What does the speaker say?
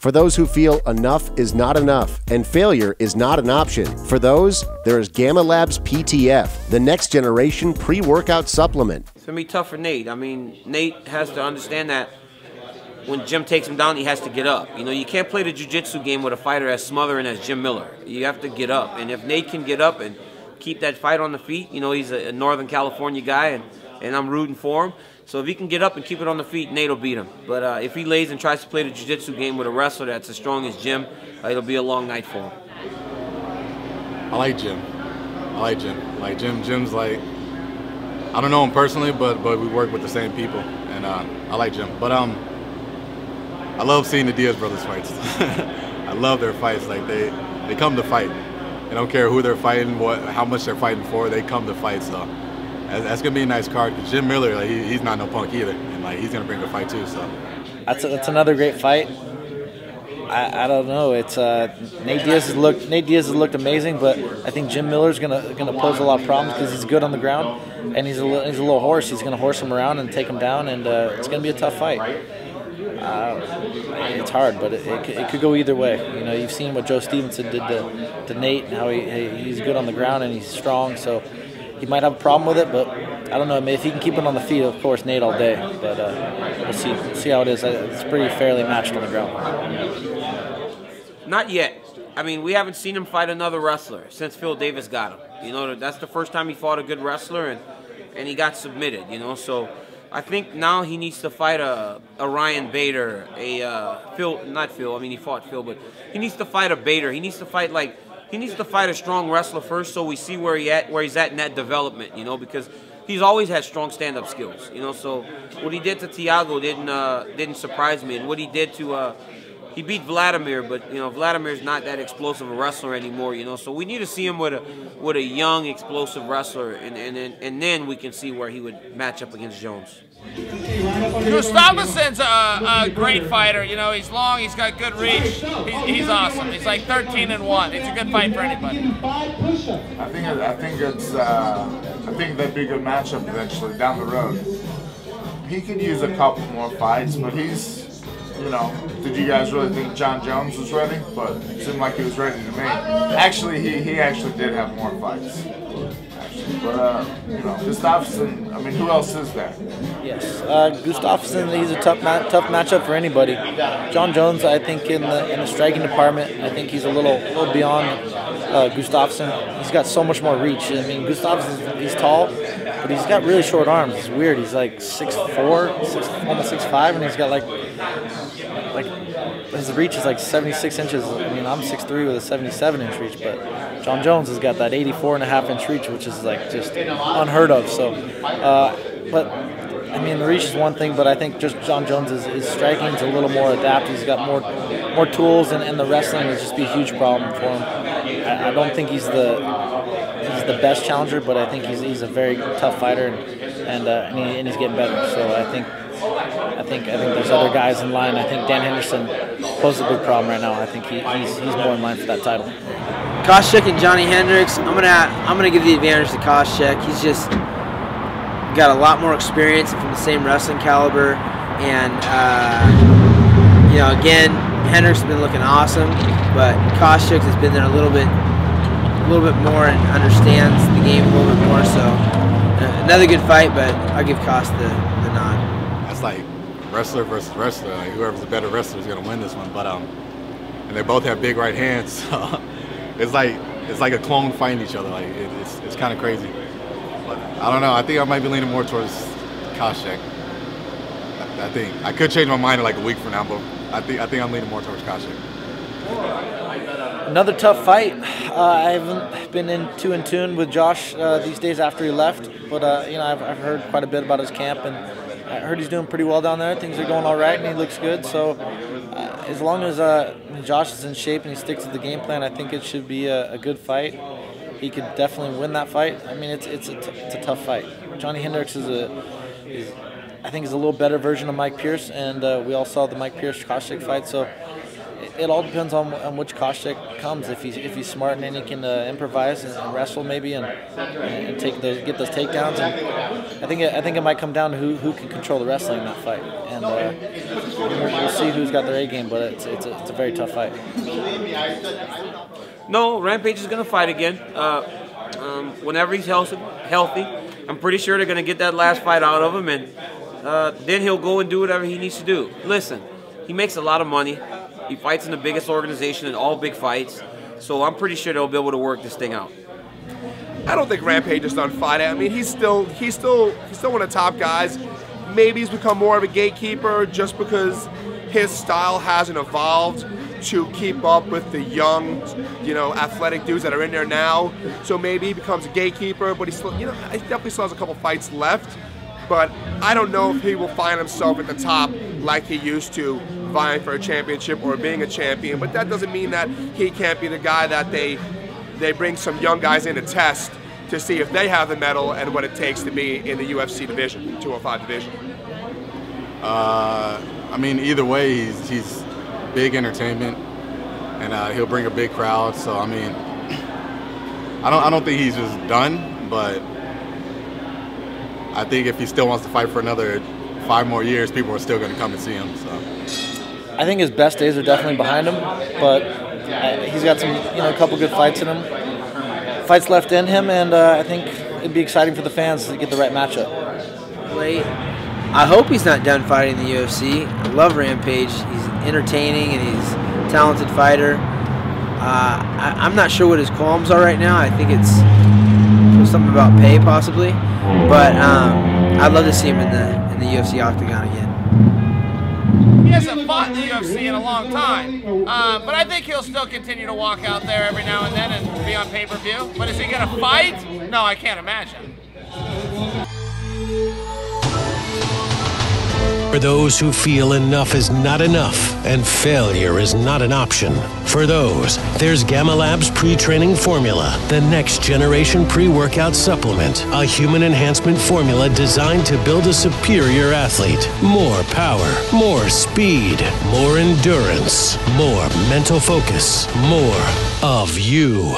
For those who feel enough is not enough and failure is not an option, for those, there is Gamma Labs PTF, the next generation pre-workout supplement. It's going to be tough for Nate. I mean, Nate has to understand that when Jim takes him down, he has to get up. You know, you can't play the jiu-jitsu game with a fighter as smothering as Jim Miller. You have to get up. And if Nate can get up and keep that fight on the feet, you know, he's a Northern California guy, and I'm rooting for him. So if he can get up and keep it on the feet, Nate will beat him. But if he lays and tries to play the jiu-jitsu game with a wrestler that's as strong as Jim, it'll be a long night for him. I like Jim. Jim's like, I don't know him personally, but we work with the same people, and I like Jim. But I love seeing the Diaz brothers fights. I love their fights. Like they come to fight. They don't care who they're fighting, how much they're fighting for. They come to fight. So that's gonna be a nice card. Cause Jim Miller, like, he's not no punk either, and like he's gonna bring a fight too. So that's another great fight. I don't know. It's Nate Diaz has looked amazing, but I think Jim Miller's gonna pose a lot of problems because he's good on the ground and he's a little horse. He's gonna horse him around and take him down, and it's gonna be a tough fight. It's hard, but it could go either way. You know, you've seen what Joe Stevenson did to Nate, and how he's good on the ground and he's strong. So he might have a problem with it, but I don't know. I mean, if he can keep it on the feet, of course, Nate all day. But we'll see how it is. It's pretty fairly matched on the ground. Not yet. I mean, we haven't seen him fight another wrestler since Phil Davis got him. You know, that's the first time he fought a good wrestler, and he got submitted. You know, so I think now he needs to fight a Ryan Bader, not Phil. I mean, he fought Phil, but he needs to fight a Bader. He needs to fight a strong wrestler first, so we see where he's at in that development. You know, because he's always had strong stand-up skills. You know, so what he did to Thiago didn't surprise me, and what he did to he beat Vladimir, but you know, Vladimir's not that explosive a wrestler anymore. You know, so we need to see him with a young, explosive wrestler, and then we can see where he would match up against Jones. Gustafsson's a great fighter. You know, he's long, he's got good reach. He's awesome. He's like 13-1. It's a good fight for anybody. I think that'd be a good matchup eventually down the road. He could use a couple more fights, but he's. You know, did you guys really think John Jones was ready? But it seemed like he was ready to me. Actually, he actually did have more fights. But, you know, Gustafsson, I mean, who else is there? Yes, Gustafsson, he's a tough matchup for anybody. John Jones, I think, in the striking department, I think he's a little beyond Gustafsson. He's got so much more reach. I mean, Gustafsson, he's tall, but he's got really short arms. It's weird. He's like 6'4", almost 6'5", and he's got like his reach is like 76 inches. I mean, I'm 6'3" with a 77-inch reach, but John Jones has got that 84.5-inch reach, which is like just unheard of. So, but I mean, the reach is one thing, but I think just John Jones is striking is a little more adaptive. He's got more tools, and the wrestling would just be a huge problem for him. I don't think he's the best challenger, but I think he's a very tough fighter, and he's getting better. So I think there's other guys in line. I think Dan Henderson poses a big problem right now. I think he's more in line for that title. Koscheck and Johnny Hendricks. I'm gonna give the advantage to Koscheck. He's just got a lot more experience from the same wrestling caliber, and you know, again, Hendricks has been looking awesome, but Koscheck has been there a little bit more and understands the game a little bit more. So another good fight, but I'll give Koss the nod. That's like wrestler versus wrestler. Like whoever's the better wrestler is gonna win this one. But and they both have big right hands. So it's like a clone fighting each other. Like it's kind of crazy. But I don't know. I think I might be leaning more towards Koscheck. I think I could change my mind in like a week from now, but I think I'm leaning more towards Koscheck. Another tough fight. I haven't been too in tune with Josh these days after he left, but you know, I've heard quite a bit about his camp, and I heard he's doing pretty well down there. Things are going all right, and he looks good. So as long as Josh is in shape and he sticks to the game plan, I think it should be a good fight. He could definitely win that fight. I mean, it's a tough fight. Johnny Hendricks I think is a little better version of Mike Pierce, and we all saw the Mike Pierce-Koscheck fight. So it all depends on which Koscheck comes. If he's smart and then he can improvise and wrestle maybe and get those takedowns. And I think it might come down to who can control the wrestling in that fight. And we'll see who's got their A game, but it's a very tough fight. No, Rampage is going to fight again. Whenever he's healthy, I'm pretty sure they're going to get that last fight out of him, and then he'll go and do whatever he needs to do. Listen, he makes a lot of money. He fights in the biggest organization in all big fights, so I'm pretty sure they'll be able to work this thing out. I don't think Rampage is done fighting. I mean, he's still one of the top guys. Maybe he's become more of a gatekeeper just because his style hasn't evolved to keep up with the young, athletic dudes that are in there now. So maybe he becomes a gatekeeper, but he still, he definitely still has a couple fights left. But I don't know if he will find himself at the top like he used to, vying for a championship or being a champion. But that doesn't mean that he can't be the guy that they bring some young guys in to test to see if they have the mettle and what it takes to be in the UFC division, 205 division. I mean, either way, he's big entertainment, and he'll bring a big crowd. So I mean, I don't think he's just done, but I think if he still wants to fight for another 5 more years, people are still going to come and see him. So I think his best days are definitely behind him, but he's got some, a couple good fights in him, fights left in him, and I think it'd be exciting for the fans to get the right matchup. Wait, I hope he's not done fighting in the UFC. I love Rampage. He's entertaining and he's a talented fighter. I'm not sure what his qualms are right now. I think it's something about pay possibly, but I'd love to see him in the UFC octagon again. He hasn't fought in the UFC in a long time, but I think he'll still continue to walk out there every now and then and be on pay-per-view. But is he going to fight? No, I can't imagine. For those who feel enough is not enough and failure is not an option, for those, there's Gamma Labs Pre-Training Formula, the next generation pre-workout supplement, a human enhancement formula designed to build a superior athlete. More power, more speed, more endurance, more mental focus, more of you.